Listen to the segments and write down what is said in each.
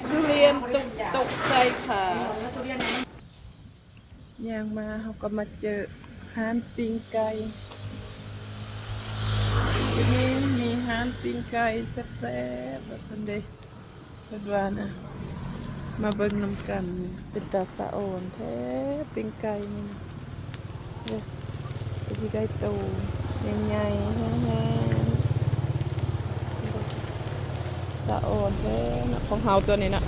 ทุเรียนตกใส่ขาย่างมาเขาก็มาเจอร้านปิ้งไก่ทีนี้มีร้านปิ้งไก่แซ่บๆแบบนี้เพิ่นว่านะมาเบิ่งนำกันเป็นตาสะอ่อนแท้ปิ้งไก่นี่นะเนี่ยเป็นที่ได้โตใหญ่ๆแห้งๆสะอ่อนแท้นะของเฮาตัวนี้นะ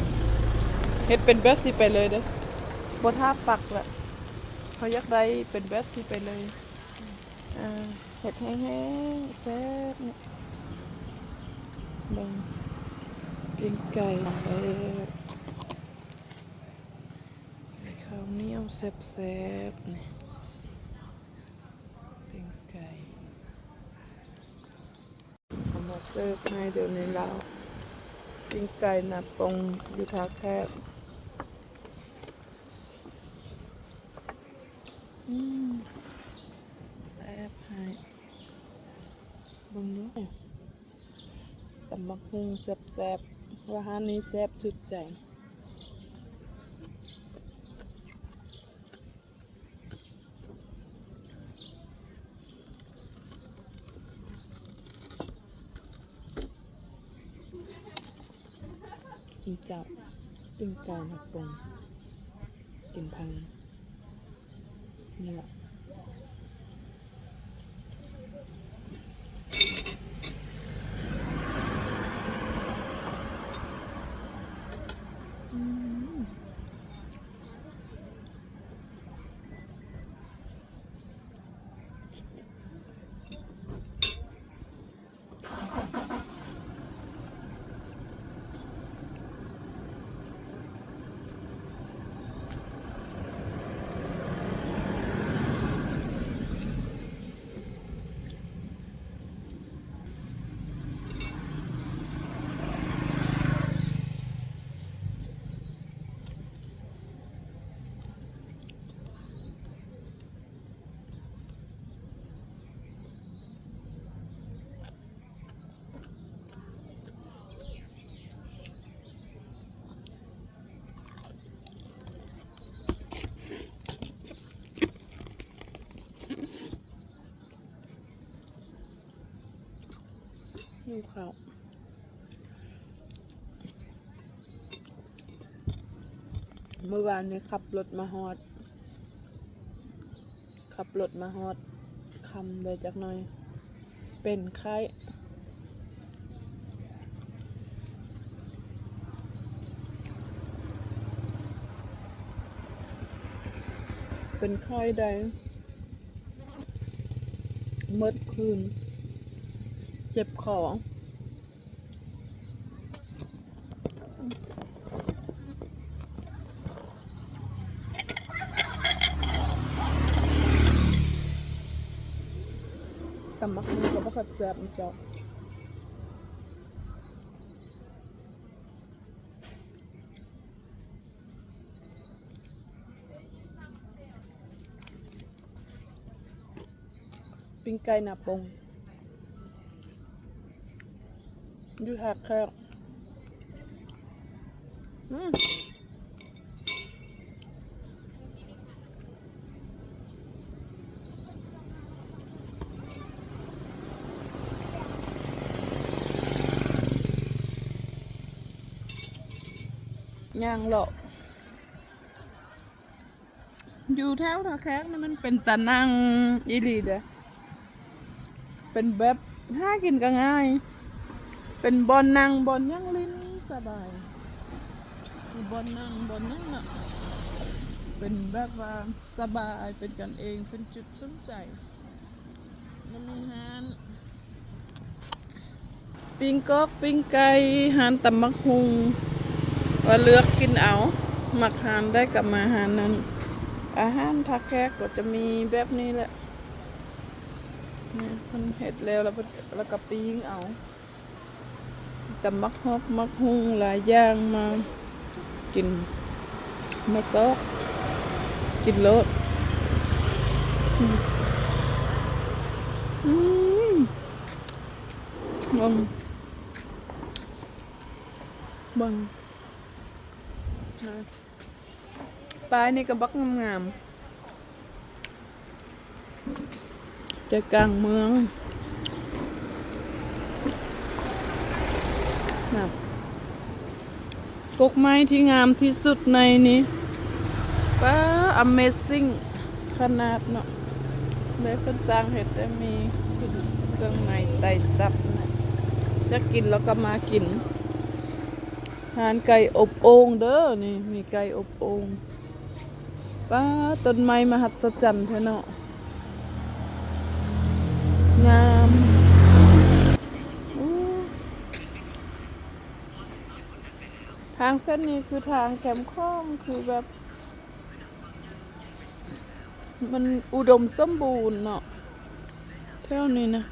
เฮ็ดเป็นแบบสิไปเลยเด้อบ่ท่าปักละเขาอยากได้เป็นแบบสิไปเลยเห็ดแห้งๆแซ่บเนี่ยเบิ่งปิ้งไก่ข้าวเหนียวแซ่บๆเนี่ยปิ้งไก่เอามาเสิร์ฟให้เดี๋ยวนี้เราปิ้งไก่นะปงอยู่ท่าแคบแซ่บให้เบิ่งดูตำบักหุ่งแซ่บๆว่าร้านนี้แซ่บสุดใจกินเจ้าปิ้งไก่นะปงกินพังนี่แหละดูเขาเมื่อวานนี้ขับรถมาฮอดคำเลยจักหน่อยเป็นไข้ได้เมื่อคืนเจ็บคอกำมักมือกับประสับแจบมันเจาะปิ้งไก่หน้าปงอยู่หักแคบย่างหรอกอยู่แถวท่าแขกนี่มันเป็นตะนั่งอีหลีเด้อเป็นแบบหากินก็ง่ายเป็นบอนนั่งบอนยังลิ้นสบายบอนนั่งบอนยังน่ะเป็นแบบว่าสบายเป็นกันเองเป็นจุดสนใจมันมีฮานปิ้งกอกปิ้งไก่ฮานตำมักฮุงว่าเลือกกินเอามักฮานได้กับมาฮานนั้นอาหารทักแขกก็จะมีแบบนี้แหละเนี่ยมันเห็ดแล้วก็ปิ้งเอาแต่มักฮอกมักฮุงหลายอย่างมากินมาซอกกินโลดบัง นะปลายนี่ก็บักงามๆใจกลางเมืองแบบกกไม้ที่งามที่สุดในนี้ป้า Amazing ขนาดเนาะได้เพิ่นสร้างเห็ดได้มีเครื่องในไต่ตับนะจะกินแล้วก็มากินอาหารไก่อบโอ่งเด้อนี่มีไก่อบโอ่งป้าต้นไม้มหัศจรรย์แท้เนาะงามอู้ทางเส้นนี้คือทางแคมข้องคือแบบมันอุดมสมบูรณ์เนาะเท่านี้นะ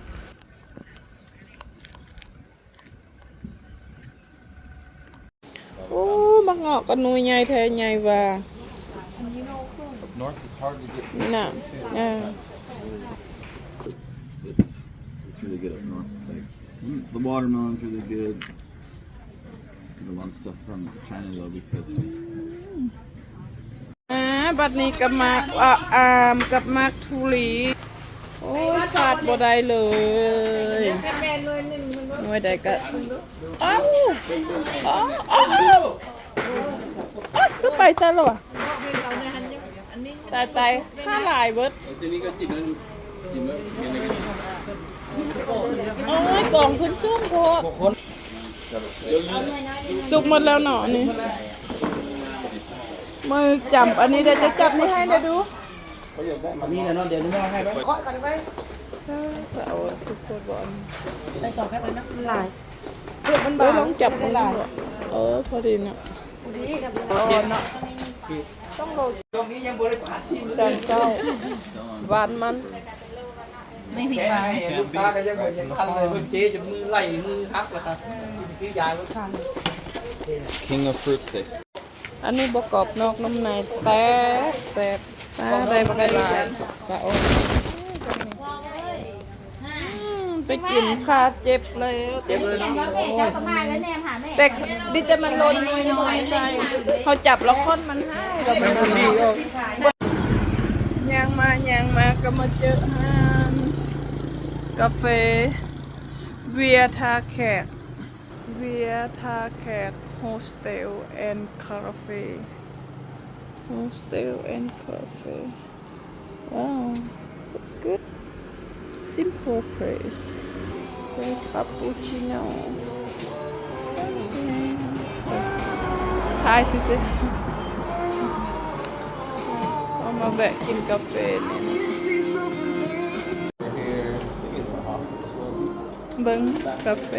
โอ้บักเงาะกันหนูใหญ่แท้ใหญ่ว่า Up north, it's hard to get. น่ะIt's really good up north. Like the watermelon's really good. The one stuff from China though, because บัดนี้กับมากกับมากทุลีโอ้ยขาดบ่ได้เลยหน่วยใดก็อ้าวอ้าวอ้าวคือไปซะแล้วอ่ะตายค่าหลายเบิด ทีนี้ก็จิบแล้วจิบแล้วมีอะไรกัน โอ้ยกล่องขึ้นสูงโพดสุกหมดแล้วเนาะนี่มือจับอันนี้เดี๋ยวจะจับนี่ให้เดี๋ยวดู นี่นะเนาะเดี๋ยวนึกว่าให้ไปเคาะกันไป สาวสุกโพดบอล ไปสองแค่ไปนะหลาย เดี๋ยวมันลองจับมันดูพอดีเนาะ ดีครับ เนาะต้องโรย ตรงนี้ยังบริการชิม แซนเจ้าหวานมัน ไม่ผิดหวังลูกค้าก็ยังบอกยังทันเลยเพิ่นเจ๊จะมือไหลมือฮักเลยครับซื้อยาลูกค้า King of fruit sticks. อันนี้บกรอบนอกน้ำในแซ่บได้มาได้หลายจะโอ้ไปกินคาเจ็บเลย เจ็บเลยเนาะ แต่ดิจะมันลนน้อยๆใช่เขาจับแล้วค้นมันให้เราไม่ดียางมาก็มาเจอห้านกาแฟเวียทาแขกโฮสเทลแอนด์คาเฟ่ว้าว good simple place cappuccino something ทายสิเอามาแวะกินกาแฟนี่เบิ้งกาแฟ